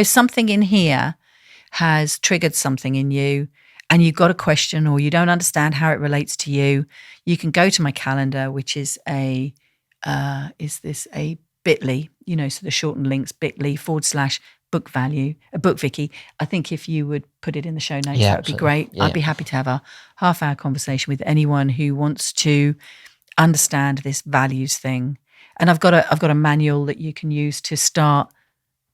Something in here has triggered something in you, and you've got a question, or you don't understand how it relates to you. You can go to my calendar, which is a bit.ly, so the shortened links, bit.ly/book value, book Vicki. I think if you would put it in the show notes, that would be great. Yeah. I'd be happy to have a half-hour conversation with anyone who wants to understand this values thing. And I've got a manual that you can use to start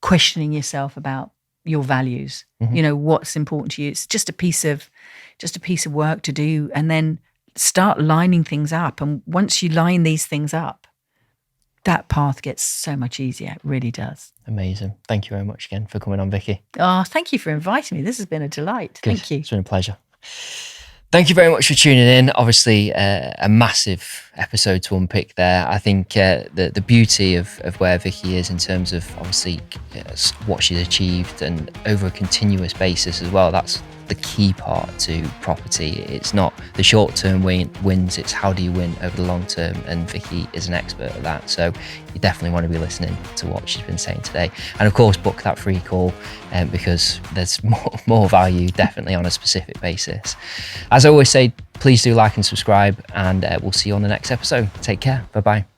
questioning yourself about your values. Mm-hmm. What's important to you. It's just a piece of work to do, and then start lining things up. And once you line these things up, that path gets so much easier. It really does. Amazing. Thank you very much again for coming on, Vicki. Oh, thank you for inviting me. This has been a delight. Good. Thank you. It's been a pleasure. Thank you very much for tuning in. Obviously, a massive episode to unpick there. I think the beauty of where Vicki is in terms of obviously what she's achieved, and over a continuous basis as well. That's the key part to property. It's not the short-term wins, it's how do you win over the long term, and Vicki is an expert at that. So you definitely want to be listening to what she's been saying today. And of course, book that free call because there's more value definitely on a specific basis. As I always say, please do like and subscribe, and we'll see you on the next episode. Take care. Bye-bye.